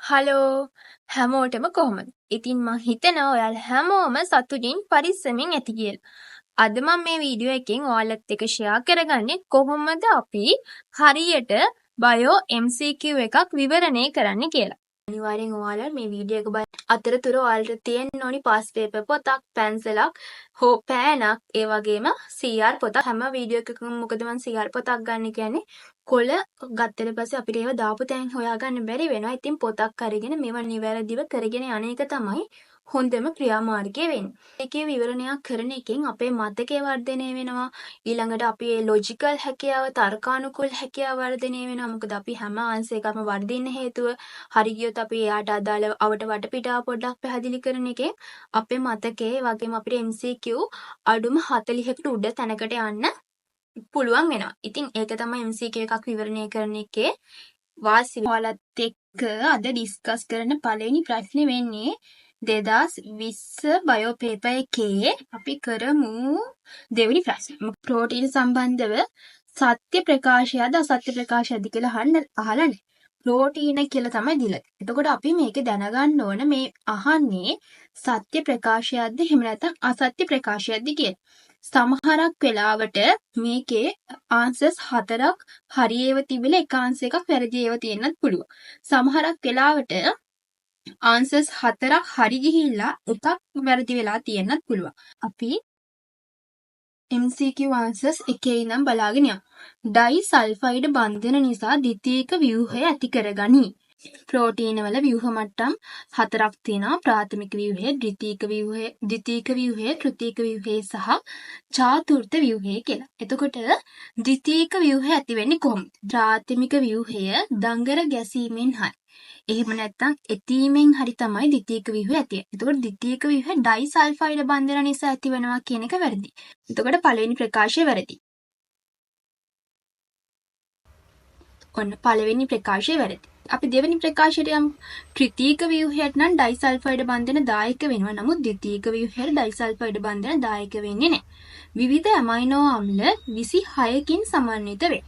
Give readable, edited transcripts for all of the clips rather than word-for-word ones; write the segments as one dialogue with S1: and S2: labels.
S1: Hello හැමෝටම කොහොමද? ඉතින් මං හිතනවා ඔයාලා හැමෝම සතුටින් පරිස්සමින් ඇති කියලා. අද මම මේ වීඩියෝ එකෙන් ඔයාලත් එක්ක ෂෙයා කරගන්නේ කොහොමද අපි හරියට බයෝ MCQ එකක් විවරණය කරන්න කියලා. අනිවාර්යෙන් ඔයාලා මේ වීඩියෝ එක බලන්න. අතරතුර ඔයාලට තියෙන්න ඕනි පාස් පේපර් පොතක්, පැන්සලක්, හෝ පෑනක්, ඒ වගේම CR පොතක්. හැම වීඩියෝ එකකම මොකද මම CR පොතක් ගන්න කියන්නේ කොළ ගත්තට පස්සේ අපිට ඒව දාපු තැන් හොයාගන්න බැරි වෙනවා. ඉතින් පොතක් අරගෙන මේවා නිවැරදිව කරගෙන යන එක තමයි හොඳම ක්‍රියාමාර්ගය වෙන්නේ. ඒකේ විවරණයක් කරන එකෙන් අපේ මතකය වර්ධනය වෙනවා. ඊළඟට අපේ ලොජිකල් හැකියාව, තර්කානුකූල හැකියාව වර්ධනය වෙනවා. මොකද අපි හැම ආන්සර් එකක්ම වර්ධින්න හේතුව හරි ගියොත් අපි එයාට අදාළ අවට වටපිටාව පොඩ්ඩක් පැහැදිලි කරන එකෙන් අපේ මතකයේ වගේම අපේ MCQ අඩුම 40කට උඩ තැනකට යන්න පුළුවන් වෙනවා. ඉතින් ඒක තමයි MCQ එකක් විවරණය කරන එකේ වාසිය. ඔයාලත් එක්ක අද ඩිස්කස් කරන පළවෙනි ප්‍රශ්නේ වෙන්නේ 2020 බයෝ පේපර් එකේ අපි කරමු දෙවෙනි ප්‍රශ්නේ. ප්‍රෝටීන සම්බන්ධව සත්‍ය ප්‍රකාශයද අසත්‍ය ප්‍රකාශයද කියලා අහලා ප්‍රෝටීන කියලා තමයි දීලා. එතකොට අපි මේක දැනගන්න ඕන මේ අහන්නේ සත්‍ය ප්‍රකාශයක්ද එහෙම නැත්නම් අසත්‍ය ප්‍රකාශයක්ද කියලා. සමහරක් වෙලාවට මේකේ ආන්සර්ස් 4ක් හරි ඒවා තිබිලා එක ආන්සර් එකක් වැරදි ඒවා තියෙන්නත් පුළුවන්. සමහරක් වෙලාවට ආන්සර්ස් 4ක් හරි ගිහිල්ලා එකක් වැරදි වෙලා තියෙන්නත් පුළුවන්. අපි MCQ answers එකේ ඉඳන් බලාගෙන යමු. ඩයිසල්ෆයිඩ් බන්ධන නිසා ද්විතීයික ව්‍යුහය ඇති කරගනී. ප්‍රෝටීන වල ව්‍යුහ මට්ටම් 4ක් තියෙනවා. ප්‍රාථමික ව්‍යුහය, ද්විතීයික ව්‍යුහය, තෘතීයික ව්‍යුහය සහ චාතුර්ථ ව්‍යුහය කියලා. එතකොට ද්විතීයික ව්‍යුහය ඇති වෙන්නේ කොහොමද? ප්‍රාථමික ව්‍යුහය දඟර ගැසීමෙන් හරි. එහෙම නැත්නම් එතීමෙන් හරි තමයි ද්විතීයික ව්‍යුහය ඇති වෙන්නේ. එතකොට ද්විතීයික ව්‍යුහය ඩයිසල්ෆයිඩ් බන්ධන නිසා ඇති වෙනවා කියන එක වැරදි. එතකොට පළවෙනි ප්‍රකාශය වැරදි. ඔන්න පළවෙනි ප්‍රකාශය වැරදි. අපි දෙවෙනි ප්‍රකාශයට යමු. තෘතීයික ව්‍යුහයට නම් ඩයිසල්ෆයිඩ් බන්ධන දායක වෙනවා. නමුත් ද්විතීයික ව්‍යුහයට ඩයිසල්ෆයිඩ් බන්ධන දායක වෙන්නේ නැහැ. විවිධ ඇමයිනෝ අම්ල 26කින් සමන්විත වේ.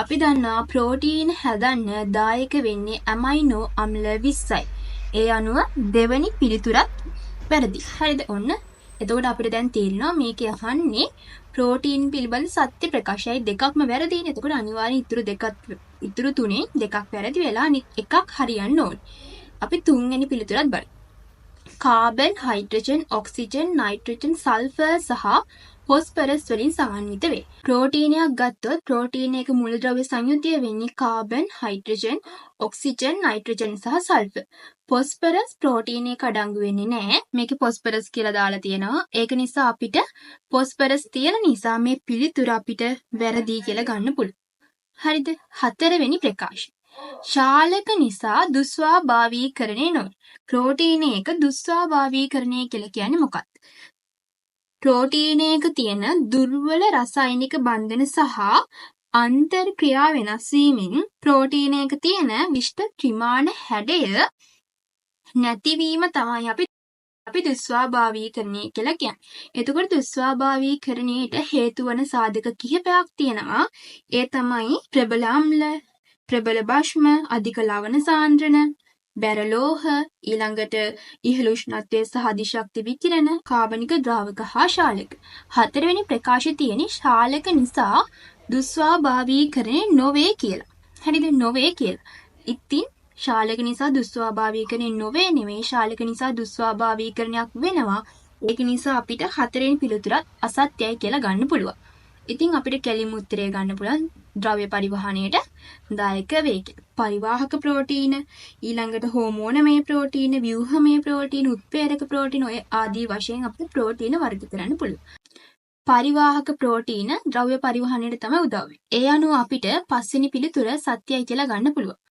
S1: අපි දන්නවා ප්‍රෝටීන හැදන්න දායක වෙන්නේ ඇමයිනෝ අම්ල 20යි. ඒ අනුව දෙවෙනි පිළිතුරත් වැරදි. හරිද? ඔන්න. එතකොට අපිට දැන් තේරෙනවා මේකේ අහන්නේ ප්‍රෝටීන් පිළිබඳ සත්‍ය ප්‍රකාශයයි දෙකක්ම වැරදිනේ. එතකොට අනිවාර්යෙන් ඉතුරු තුනේ දෙකක් වැරදි වෙලා එකක් හරියන්න ඕනේ. අපි තුන්වෙනි පිළිතුරත් බලමු. Carbon, hydrogen, oxygen, nitrogen, sulphur සහ ෆොස්ෆරස් වලින් සමන්විත වේ. ප්‍රෝටීනයක් ගත්තොත් ප්‍රෝටීන එක මූලද්‍රව්‍ය සංයුතිය වෙන්නේ කාබන්, හයිඩ්‍රජන්, ඔක්සිජන්, නයිට්‍රජන් සහ සල්ෆර්. ෆොස්ෆරස් ප්‍රෝටීන එක අඩංගු වෙන්නේ නැහැ. මේකේ ෆොස්ෆරස් කියලා දාලා තියෙනවා. ඒක නිසා අපිට ෆොස්ෆරස් තියෙන නිසා මේ පිළිතුර අපිට වැරදි කියලා ගන්න පුළුවන්. හරිද? හතරවෙනි ප්‍රකාශය. ශාලක නිසා දුස්වාභාවීකරණය නොවේ. ප්‍රෝටීන එක දුස්වාභාවීකරණය කියලා කියන්නේ මොකක්ද? ප්‍රෝටීන එක තියෙන දුර්වල රසායනික බන්ධන සහ අන්තර්ක්‍රියා වෙනස් වීමෙන් ප්‍රෝටීන එක තියෙන විශිෂ්ට ත්‍රිමාණ හැඩය නැතිවීම තමයි අපි දුස්වාභාවීකරණය කියලා කියන්නේ. එතකොට දුස්වාභාවීකරණයට හේතු වන සාධක කිහිපයක් තියෙනවා. ඒ තමයි ප්‍රබල අම්ල, ප්‍රබල භෂ්ම, අධික ලවණ සාන්ද්‍රණ, බැරලෝහ, ඊළඟට ඉහළ උෂ්ණත්වය සහ අධිශක්ති විකිරණ, කාබනික ද්‍රාවක හා ශාලක. හතරවෙනි ප්‍රකාශය තියෙන්නේ ශාලක නිසා දුස්වාභාවීකරණය නොවේ කියලා. හරිද? නොවේ කියලා. ඉතින් ශාලක නිසා දුස්වාභාවීකරණය නොවේ නෙමෙයි, ශාලක නිසා දුස්වාභාවීකරණයක් වෙනවා. ඒක නිසා අපිට හතරවෙනි පිළිතුරත් අසත්‍යයි කියලා ගන්න පුළුවන්. ඉතින් අපිට කෙලින්ම උත්තරය ගන්න පුළුවන් ද්‍රව්‍ය පරිවහණයට දායක වේ කියලා. පරිවාහක ප්‍රෝටීන, ඊළඟට හෝමෝනමය ප්‍රෝටීන, ව්‍යුහමය ප්‍රෝටීන, උත්ප්‍රේරක ප්‍රෝටීන ඔය ආදී වශයෙන් අපිට ප්‍රෝටීන වර්ග කරන්න පුළුවන්. පරිවාහක ප්‍රෝටීන ද්‍රව්‍ය පරිවහණයට තමයි උදව් වෙන්නේ. ඒ අනුව අපිට පස්වෙනි පිළිතුර සත්‍යයි කියලා ගන්න පුළුවන්.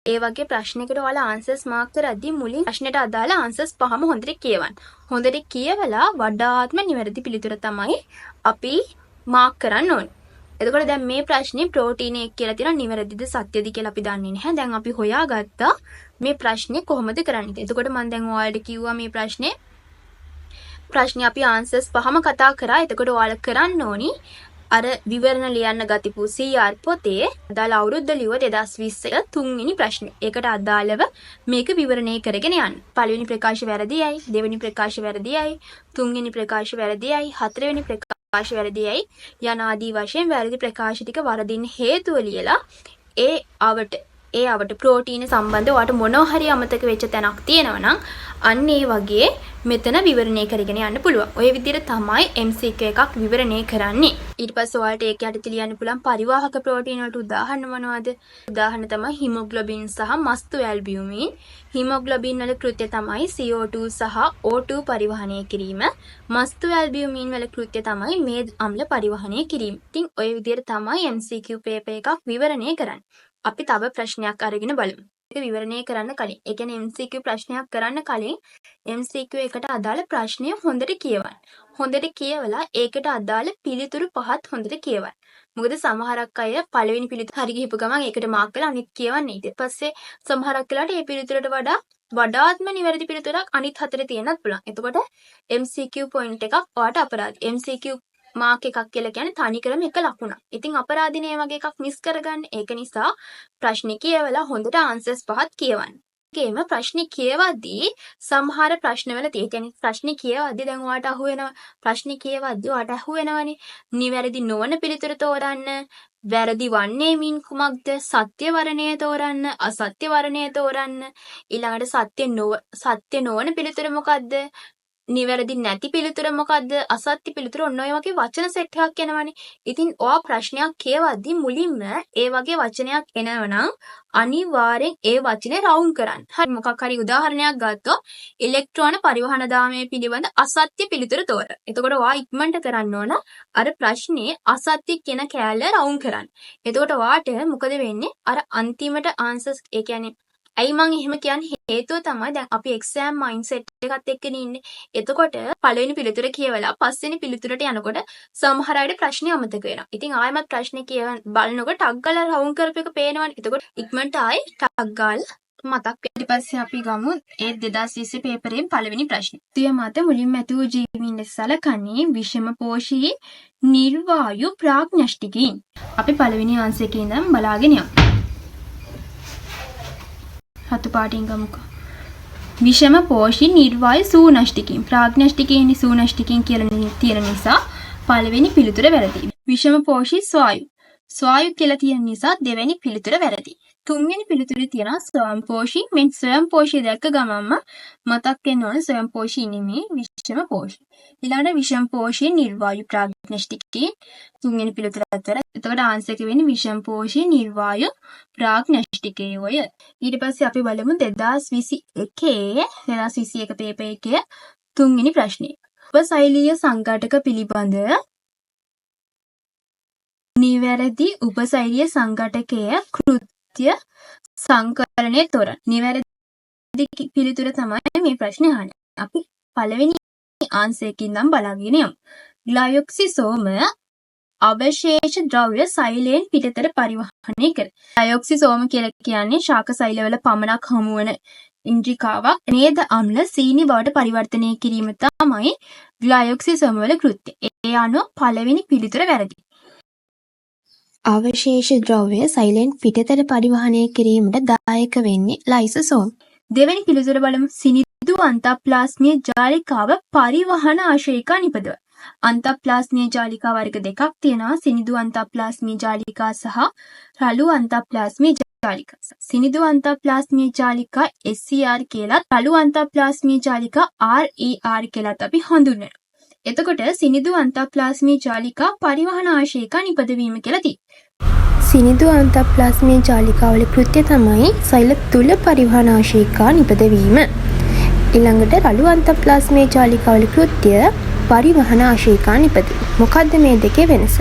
S1: ඒ වගේ ප්‍රශ්නයකට ඔයාලා ආන්සර්ස් මාක් කරද්දී මුලින් ප්‍රශ්නෙට අදාළ ආන්සර්ස් පහම හොඳට කියවන්න. හොඳට කියවලා වඩාත්ම නිවැරදි පිළිතුර තමයි අපි මාක් කරන්න ඕනේ. එතකොට දැන් මේ ප්‍රශ්නේ ප්‍රෝටීන එක කියලා තියෙනවා නිවැරදිද සත්‍යද කියලා අපි දන්නේ නැහැ. දැන් අපි හොයාගත්තා මේ ප්‍රශ්නේ කොහොමද කරන්නේ. එතකොට මම දැන් ඔයාලට කිව්වා මේ ප්‍රශ්නේ අපි ආන්සර්ස් පහම කතා කරා. එතකොට ඔයාලා කරන්න ඕනි අර විවරණ ලියන්න ගතිපු CR පොතේ අදාළ අවුරුද්ද ලියුව 2020 තුන්වෙනි ප්‍රශ්නේ. ඒකට අදාළව මේක විවරණය කරගෙන යන්න. පළවෙනි ප්‍රකාශය වැරදියයි, දෙවෙනි ප්‍රකාශය වැරදියයි, තුන්වෙනි ප්‍රකාශය වැරදියයි, හතරවෙනි ප්‍රකාශය වැරදියයි යන ආදී වශයෙන් වැරදි ප්‍රකාශ ටික වරදින්න හේතුව ලියලා ඒ අවට ප්‍රෝටීන සම්බන්ධව ඔයාට මොනවා හරි අමතක වෙච්ච තැනක් තියෙනවා නම් අන්න ඒ වගේ මෙතන විවරණය කරගෙන යන්න පුළුවන්. ඔය විදිහට තමයි MCQ එකක් විවරණය කරන්නේ. ඊට පස්සේ ඔයාලට ඒක යටතේ ලියන්න පුළුවන් පරිවාහක ප්‍රෝටීන වලට උදාහරණ මොනවද? උදාහරණ තමයි හිමොග්ලොබින් සහ මස්තු ඇල්බියුමින්. හිමොග්ලොබින් වල කෘත්‍ය තමයි CO2 සහ O2 පරිවහනය කිරීම. මස්තු ඇල්බියුමින් වල කෘත්‍ය තමයි මේද අම්ල පරිවහනය කිරීම. ඉතින් ඔය විදිහට තමයි MCQ පේපර් එකක් විවරණය කරන්නේ. අපි තව ප්‍රශ්නයක් අරගෙන බලමු. ඒක විවරණය කරන්න කලින්, ඒ කියන්නේ MCQ ප්‍රශ්නයක් කරන්න කලින් MCQ එකට අදාළ ප්‍රශ්නය හොඳට කියවන්න. හොඳට කියවලා ඒකට අදාළ පිළිතුරු පහත් හොඳට කියවන්න. මොකද සමහරක් අය පළවෙනි පිළිතුර හරි ගිහපු ගමන් ඒකට මාක් කරලා අනිත් කියවන්නේ. ඊට පස්සේ සමහරක් වෙලාවට ඒ පිළිතුරට වඩාත්ම නිවැරදි පිළිතුරක් අනිත් හතරේ තියෙන්නත් පුළුවන්. එතකොට MCQ පොයින්ට් එකක් ඔයාට අපරාධයි. MCQ මාක් එකක් කියලා කියන්නේ තනිකරම එක ලකුණක්. ඉතින් අපරාධිනේ වගේ එකක් මිස් කරගන්න. ඒක නිසා ප්‍රශ්නේ කියවලා හොඳට ආන්සර්ස් පහත් කියවන්න. ඒකේම ප්‍රශ්නේ කියවද්දී සමහර ප්‍රශ්නවල තියෙන්නේ ප්‍රශ්නේ කියවද්දී දැන් ඔයාට අහුවෙනවා. ප්‍රශ්නේ කියවද්දී ඔයාට අහුවෙනවනේ. නිවැරදි නොවන පිළිතුර තෝරන්න. වැරදි වන්නේ මින් කුමක්ද? සත්‍ය වර්ණය තෝරන්න, අසත්‍ය වර්ණය තෝරන්න. ඊළඟට සත්‍ය නොවන පිළිතුර මොකද්ද? නිවැරදි නැති පිළිතුර මොකද්ද? අසත්‍ය පිළිතුර ඔන්න ඔය වගේ වචන සෙට් එකක් එනවනේ. ඉතින් ඔයා ප්‍රශ්නයක් කියවද්දී මුලින්ම ඒ වගේ වචනයක් එනවනම් අනිවාර්යෙන් ඒ වචනේ රවුන්ඩ් කරන්න. හරි මොකක් හරි උදාහරණයක් ගත්තොත් ඉලෙක්ට්‍රෝන පරිවහන දාමය පිළිබඳ අසත්‍ය පිළිතුර තෝරන්න. එතකොට ඔයා ඉක්මනට කරන්න ඕන අර ප්‍රශ්නේ අසත්‍ය කියන කෑල්ල රවුන්ඩ් කරන්න. එතකොට ඔයාට මොකද වෙන්නේ? අර අන්තිමට ආන්සර්ස් ඒ කියන්නේ ඇයි මං එහෙම කියන්නේ හේතුව තමයි දැන් අපි එක්සෑම් මයින්ඩ්සෙට් එකත් එක්කනේ ඉන්නේ. එතකොට පළවෙනි පිළිතුර කියවලා පස්වෙනි පිළිතුරට යනකොට සමහර අයට ප්‍රශ්නේ අමතක වෙනවා. ඉතින් ආයෙමත් ප්‍රශ්නේ බලනකොට ටග් ගාලා රවුන්ඩ් කරපු එක පේනවනේ. එතකොට ඉක්මනට ආයෙ ටග් ගාලා මතක් වෙනවා. ඊට පස්සේ අපි ගමු ඒ 2020 පේපරයෙන් පළවෙනි ප්‍රශ්නේ. ත්‍ය මත මුලින්ම ඇති වූ ජීවීන් ලෙස සැලකන්නේ විෂම පෝෂී නිර්වායු ප්‍රාග්ඥෂ්ටිකීන්. අපි පළවෙනි ආන්සර් එකේ ඉඳන් බලාගෙන යමු. හතු පාටින් ගමුකෝ. විෂම පෝෂී නිර්වායු සූනෂ්ටිකීන්. ප්‍රාග්ඥෂ්ටිකීන් සූනෂ්ටිකීන් කියලා තියෙන නිසා පළවෙනි පිළිතුර වැරදි. විෂම පෝෂී ස්වායු. ස්වායු කියලා තියෙන නිසා දෙවෙනි පිළිතුර වැරදි. තුන්වෙනි පිළිතුරේ තියෙනවා ස්වයංපෝෂී. මෙන් ස්වයංපෝෂී දැක්ක ගමන්ම මතක් වෙන්න ඕනේ ස්වයංපෝෂී නෙමෙයි විෂම පෝෂී. ඊළඟට විෂම පෝෂී නිර්වායු ප්‍රාග්ඥෂ්ටිකීන් තුන්වෙනි පිළිතුරත් වැරදි. එතකොට ආන්සර් එක වෙන්නේ විෂම පෝෂී නිර්වායු ප්‍රාග්ඥෂ්ටිකයෝය. ඊට පස්සේ අපි බලමු 2021 පේපර් එකේ තුන්වෙනි ප්‍රශ්නේ. උපසෛලීය සංඝටක පිළිබඳ නිවැරදි උපසෛලීය සංඝටකයේ කෘත්‍ය සංකලනයේ තොරණ. නිවැරදි පිළිතුර තමයි මේ ප්‍රශ්නේ අහන්නේ. අපි පළවෙනි ආන්සර් එකකින් නම් බලාගෙන යමු. ග්ලයොක්සිසෝම අවශේෂ ද්‍රව්‍ය සෛලයෙන් පිටතට පරිවහනය කර. ග්ලයොක්සිසෝම කියලා කියන්නේ ශාක සෛලවල පමණක් හමුවන ඉන්ද්‍රිකාවක්. මේද අම්ල සීනි බවට පරිවර්තනය කිරීම තමයි ග්ලයොක්සිසෝම වල කෘත්‍ය. ඒ අනුව පළවෙනි පිළිතුර වැරදි.
S2: අවශේෂ ද්‍රව්‍ය සෛලයෙන් පිටතට පරිවහනය කිරීමට දායක වෙන්නේ ලයිසෝසෝම්.
S1: දෙවෙනි පිළිතුර බලමු. සිනිඳු අන්තප්ලාස්මීය ජාලිකාව පරිවහන ආශ්‍රයිකා නිපදව. අන්තප්ලාස්මීය ජාලිකා වර්ග දෙකක් තියෙනවා. සිනිඳු අන්තප්ලාස්මීය ජාලිකා සහ රළු අන්තප්ලාස්මීය ජාලිකා. සිනිඳු අන්තප්ලාස්මීය ජාලිකා SCR කියලා, රළු අන්තප්ලාස්මීය ජාලිකා RER කියලාත් අපි හඳුන්වනවා. එතකොට සිනිඳු අන්තප්ලාස්මීය ජාලිකා පරිවහන ආශ්‍රයිකා නිපදවීම කියලා තියෙනවා.
S2: සිනිඳු අන්තප්ලාස්මීය ජාලිකාවල කෘත්‍ය තමයි සෛල තුල පරිවහන ආශ්‍රයිකා නිපදවීම. ඊළඟට රළු අන්තප්ලාස්මීය ජාලිකාවල කෘත්‍ය පරිවහන ආශ්‍රයිකා නිපදවීම. මොකද්ද මේ දෙකේ වෙනස?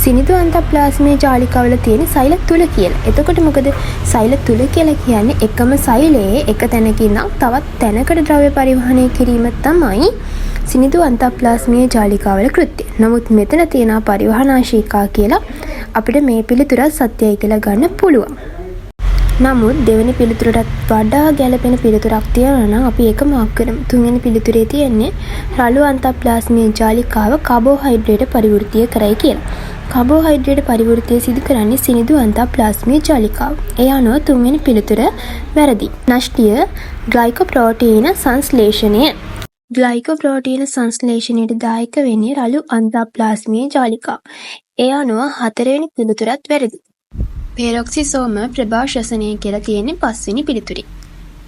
S2: සිනිඳු අන්තප්ලාස්මීය ජාලිකාවල තියෙන සෛල තුල කියලා. එතකොට මොකද සෛල තුල කියලා කියන්නේ එකම සෛලයේ එක තැනකින් නම් තවත් තැනකට ද්‍රව්‍ය පරිවහනය කිරීම තමයි සිනිඳු අන්තප්ලාස්මීය ජාලිකාවල කෘත්‍ය. නමුත් මෙතන තියෙන පරිවහන ආශ්‍රයිකා කියලා අපිට මේ පිළිතුර සත්‍යයි කියලා ගන්න පුළුවන්. නමුත් දෙවෙනි පිළිතුරටත් වඩා ගැළපෙන පිළිතුරක් තියෙනවා නම් අපි ඒක මාක් කරමු. තුන්වෙනි පිළිතුරේ තියෙන්නේ රළු අන්තප්ලාස්මීය ජාලිකාව කාබෝහයිඩ්‍රේට් පරිවෘත්තීය කරයි කියලා. කාබෝහයිඩ්‍රේට් පරිවෘත්තීය සිදු කරන්නේ සිනිඳු අන්තප්ලාස්මීය ජාලිකාව. ඒ අනුව තුන්වෙනි පිළිතුර වැරදි. නෂ්ටිය ග්ලයිකෝප්‍රෝටීන සංශ්ලේෂණය. ග්ලයිකෝප්‍රෝටීන සංශ්ලේෂණයට දායක වෙන්නේ රළු අන්තප්ලාස්මීය ජාලිකාව. ඒ අනුව හතරවෙනි පිළිතුරත් වැරදි. පෙරොක්සිසෝම ප්‍රභාශ්වසනය කියලා තියෙන්නේ පස්වෙනි පිළිතුරේ.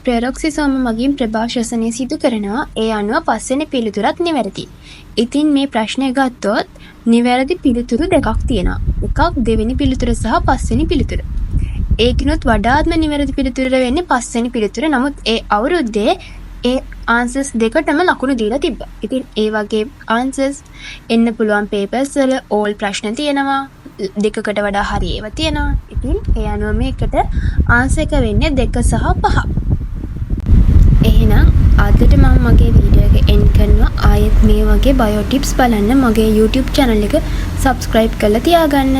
S2: පෙරොක්සිසෝම මගින් ප්‍රභාශ්වසනය සිදු කරනවා. ඒ අනුව පස්වෙනි පිළිතුරත් නිවැරදි. ඉතින් මේ ප්‍රශ්නය ගත්තොත් නිවැරදි පිළිතුරු දෙකක් තියෙනවා. එකක් දෙවෙනි පිළිතුර සහ පස්වෙනි පිළිතුර. ඒකිනුත් වඩාත්ම නිවැරදි පිළිතුර වෙන්නේ පස්වෙනි පිළිතුර. නමුත් ඒ අවුරුද්දේ ඒ ආන්සර්ස් දෙකටම ලකුණු දීලා තිබ්බා. ඉතින් ඒ වගේ ආන්සර්ස් එන්න පුළුවන් පේපර්ස් වල ඕල් ප්‍රශ්න තියෙනවා. දෙකකට වඩා හරි ඒවා තියෙනවා. ඉතින් ඒ අනුව මේකට ආන්සර් එක වෙන්නේ 2 සහ 5. එහෙනම් අදට මම මගේ වීඩියෝ එක එන්ඩ් කරනවා. ආයෙත් මේ වගේ බයෝ ටිප්ස් බලන්න මගේ YouTube channel එක subscribe කරලා තියාගන්න.